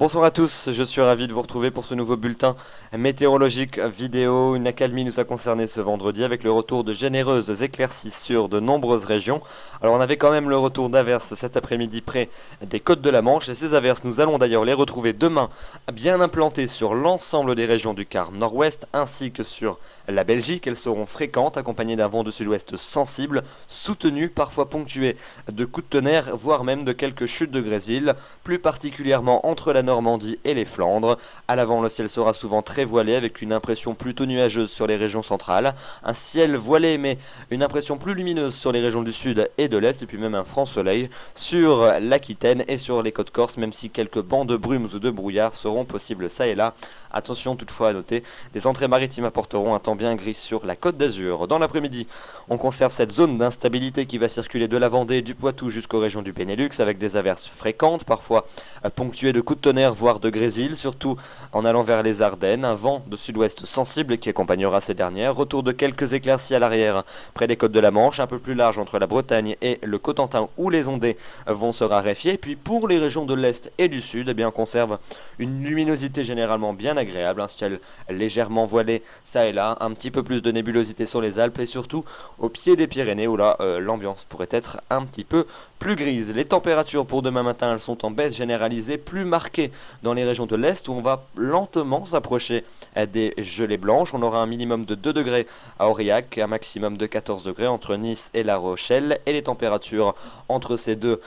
Bonsoir à tous, je suis ravi de vous retrouver pour ce nouveau bulletin météorologique vidéo. Une accalmie nous a concerné ce vendredi avec le retour de généreuses éclaircies sur de nombreuses régions. Alors on avait quand même le retour d'averses cet après-midi près des côtes de la Manche et ces averses nous allons d'ailleurs les retrouver demain bien implantées sur l'ensemble des régions du quart nord-ouest ainsi que sur la Belgique. Elles seront fréquentes accompagnées d'un vent de sud-ouest sensible, soutenu, parfois ponctué de coups de tonnerre, voire même de quelques chutes de grésil, plus particulièrement entre la Normandie et les Flandres. À l'avant, le ciel sera souvent très voilé avec une impression plutôt nuageuse sur les régions centrales. Un ciel voilé mais une impression plus lumineuse sur les régions du sud et de l'est et puis même un franc soleil sur l'Aquitaine et sur les côtes corses, même si quelques bancs de brumes ou de brouillard seront possibles ça et là. Attention toutefois à noter, des entrées maritimes apporteront un temps bien gris sur la côte d'Azur. Dans l'après-midi, on conserve cette zone d'instabilité qui va circuler de la Vendée, du Poitou jusqu'aux régions du Benelux avec des averses fréquentes, parfois ponctuées de coups de tonnerre voire de grésil, surtout en allant vers les Ardennes. Un vent de sud-ouest sensible qui accompagnera ces dernières. Retour de quelques éclaircies à l'arrière près des côtes de la Manche, un peu plus large entre la Bretagne et le Cotentin où les ondées vont se raréfier. Et puis pour les régions de l'est et du sud, eh bien, on conserve une luminosité généralement bien agréable, un ciel légèrement voilé ça et là, un petit peu plus de nébulosité sur les Alpes et surtout au pied des Pyrénées où là l'ambiance pourrait être un petit peu plus grise. Les températures pour demain matin elles sont en baisse généralisée, plus marquée dans les régions de l'Est où on va lentement s'approcher des gelées blanches. On aura un minimum de 2 degrés à Aurillac, un maximum de 14 degrés entre Nice et La Rochelle et les températures entre ces deux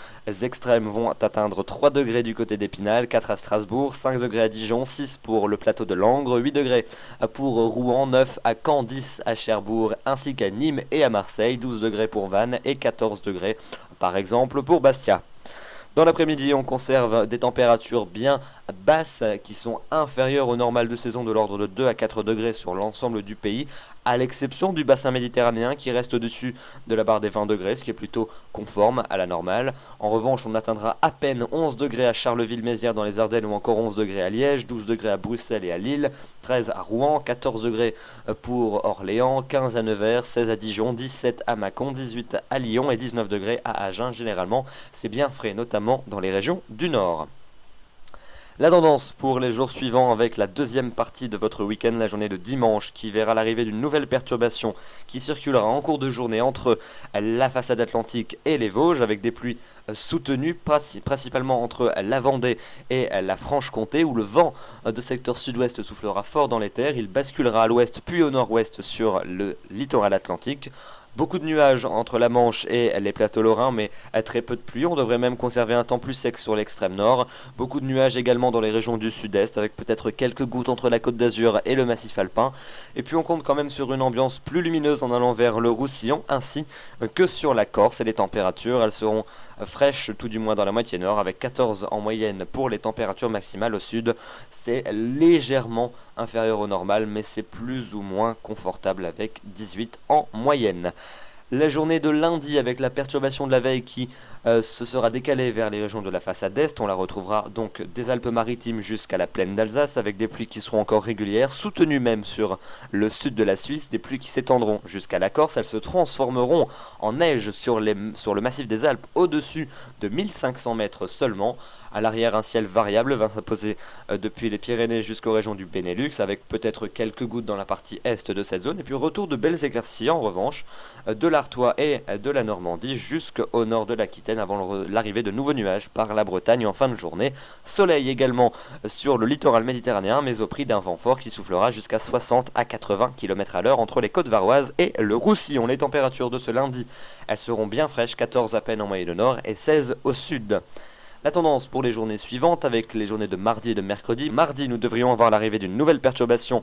extrêmes vont atteindre 3 degrés du côté d'Épinal, 4 à Strasbourg, 5 degrés à Dijon, 6 pour le plateau de Langres, 8 degrés pour Rouen, 9 à Caen, 10 à Cherbourg ainsi qu'à Nîmes et à Marseille, 12 degrés pour Vannes et 14 degrés par exemple pour Bastia. Dans l'après-midi, on conserve des températures bien basses qui sont inférieures au normal de saison de l'ordre de 2 à 4 degrés sur l'ensemble du pays, à l'exception du bassin méditerranéen qui reste au-dessus de la barre des 20 degrés, ce qui est plutôt conforme à la normale. En revanche, on atteindra à peine 11 degrés à Charleville-Mézières dans les Ardennes ou encore 11 degrés à Liège, 12 degrés à Bruxelles et à Lille, 13 à Rouen, 14 degrés pour Orléans, 15 à Nevers, 16 à Dijon, 17 à Mâcon, 18 à Lyon et 19 degrés à Agen. Généralement, c'est bien frais, notamment dans les régions du Nord. La tendance pour les jours suivants avec la deuxième partie de votre week-end, la journée de dimanche, qui verra l'arrivée d'une nouvelle perturbation qui circulera en cours de journée entre la façade atlantique et les Vosges, avec des pluies soutenues principalement entre la Vendée et la Franche-Comté, où le vent de secteur sud-ouest soufflera fort dans les terres. Il basculera à l'ouest puis au nord-ouest sur le littoral atlantique. Beaucoup de nuages entre la Manche et les plateaux lorrains, mais très peu de pluie. On devrait même conserver un temps plus sec sur l'extrême nord. Beaucoup de nuages également dans les régions du sud-est, avec peut-être quelques gouttes entre la Côte d'Azur et le massif alpin. Et puis on compte quand même sur une ambiance plus lumineuse en allant vers le Roussillon, ainsi que sur la Corse. Et les températures, elles seront fraîches, tout du moins dans la moitié nord, avec 14 en moyenne pour les températures maximales au sud. C'est légèrement inférieur au normal, mais c'est plus ou moins confortable avec 18 en moyenne. La journée de lundi avec la perturbation de la veille qui se sera décalée vers les régions de la façade est, on la retrouvera donc des Alpes-Maritimes jusqu'à la plaine d'Alsace avec des pluies qui seront encore régulières, soutenues même sur le sud de la Suisse, des pluies qui s'étendront jusqu'à la Corse. Elles se transformeront en neige sur le massif des Alpes au-dessus de 1500 mètres seulement. À l'arrière, un ciel variable va s'imposer depuis les Pyrénées jusqu'aux régions du Benelux avec peut-être quelques gouttes dans la partie est de cette zone et puis retour de belles éclaircies en revanche de l'Artois et de la Normandie jusqu'au nord de l'Aquitaine avant l'arrivée de nouveaux nuages par la Bretagne en fin de journée. Soleil également sur le littoral méditerranéen mais au prix d'un vent fort qui soufflera jusqu'à 60 à 80 km à l'heure entre les côtes varoises et le Roussillon. Les températures de ce lundi, elles seront bien fraîches, 14 à peine en moyenne nord et 16 au sud. La tendance pour les journées suivantes avec les journées de mardi et de mercredi. Mardi, nous devrions avoir l'arrivée d'une nouvelle perturbation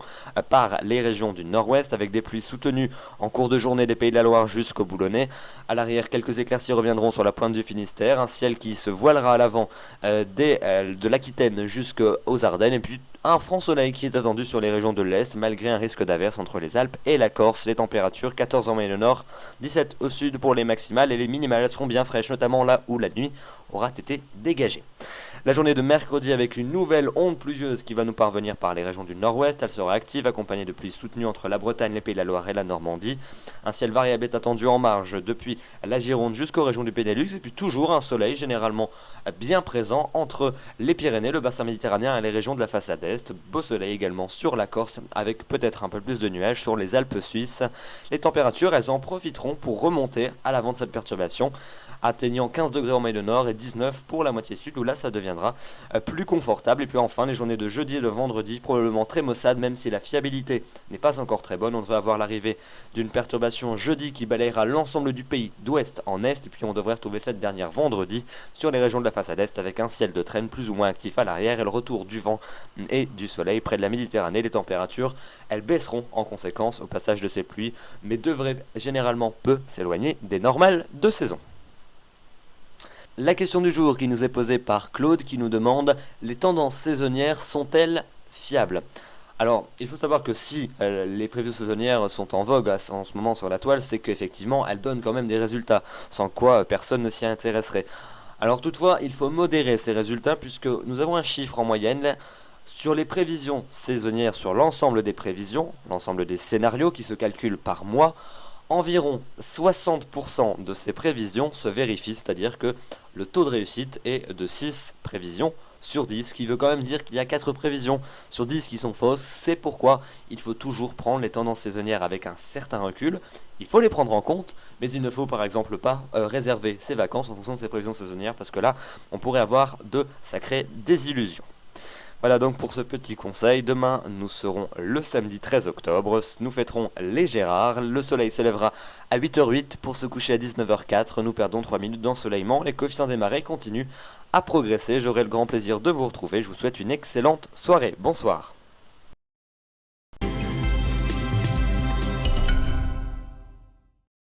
par les régions du nord-ouest avec des pluies soutenues en cours de journée des Pays de la Loire jusqu'au Boulonnais. À l'arrière, quelques éclaircies reviendront sur la pointe du Finistère, un ciel qui se voilera à l'avant de l'Aquitaine jusqu'aux Ardennes et puis un franc soleil qui est attendu sur les régions de l'Est malgré un risque d'averse entre les Alpes et la Corse. Les températures 14 en moyenne nord, 17 au sud pour les maximales et les minimales seront bien fraîches, notamment là où la nuit aura été dégagée. La journée de mercredi avec une nouvelle onde pluvieuse qui va nous parvenir par les régions du nord-ouest. Elle sera active, accompagnée de pluies soutenues entre la Bretagne, les Pays de la Loire et la Normandie. Un ciel variable est attendu en marge depuis la Gironde jusqu'aux régions du Benelux. Et puis toujours un soleil généralement bien présent entre les Pyrénées, le bassin méditerranéen et les régions de la façade est. Beau soleil également sur la Corse avec peut-être un peu plus de nuages sur les Alpes suisses. Les températures, elles en profiteront pour remonter à l'avant de cette perturbation, atteignant 15 degrés en moyenne nord et 19 pour la moitié sud où là ça deviendra plus confortable. Et puis enfin les journées de jeudi et de vendredi probablement très maussades, même si la fiabilité n'est pas encore très bonne. On devrait avoir l'arrivée d'une perturbation jeudi qui balayera l'ensemble du pays d'ouest en est, et puis on devrait retrouver cette dernière vendredi sur les régions de la façade est avec un ciel de traîne plus ou moins actif à l'arrière et le retour du vent et du soleil près de la Méditerranée. Les températures, elles baisseront en conséquence au passage de ces pluies, mais devraient généralement peu s'éloigner des normales de saison. La question du jour qui nous est posée par Claude qui nous demande: les tendances saisonnières sont-elles fiables? Alors, il faut savoir que si les prévisions saisonnières sont en vogue en ce moment sur la toile, c'est qu'effectivement elles donnent quand même des résultats, sans quoi personne ne s'y intéresserait. Alors toutefois, il faut modérer ces résultats puisque nous avons un chiffre en moyenne sur les prévisions saisonnières, sur l'ensemble des prévisions, l'ensemble des scénarios qui se calculent par mois. Environ 60% de ces prévisions se vérifient, c'est-à-dire que le taux de réussite est de 6 prévisions sur 10, ce qui veut quand même dire qu'il y a 4 prévisions sur 10 qui sont fausses. C'est pourquoi il faut toujours prendre les tendances saisonnières avec un certain recul. Il faut les prendre en compte, mais il ne faut par exemple pas réserver ses vacances en fonction de ces prévisions saisonnières, parce que là, on pourrait avoir de sacrées désillusions. Voilà donc pour ce petit conseil. Demain, nous serons le samedi 13 octobre. Nous fêterons les Gérards. Le soleil se lèvera à 8h08 pour se coucher à 19h04. Nous perdons 3 minutes d'ensoleillement. Les coefficients des marées continuent à progresser. J'aurai le grand plaisir de vous retrouver. Je vous souhaite une excellente soirée. Bonsoir.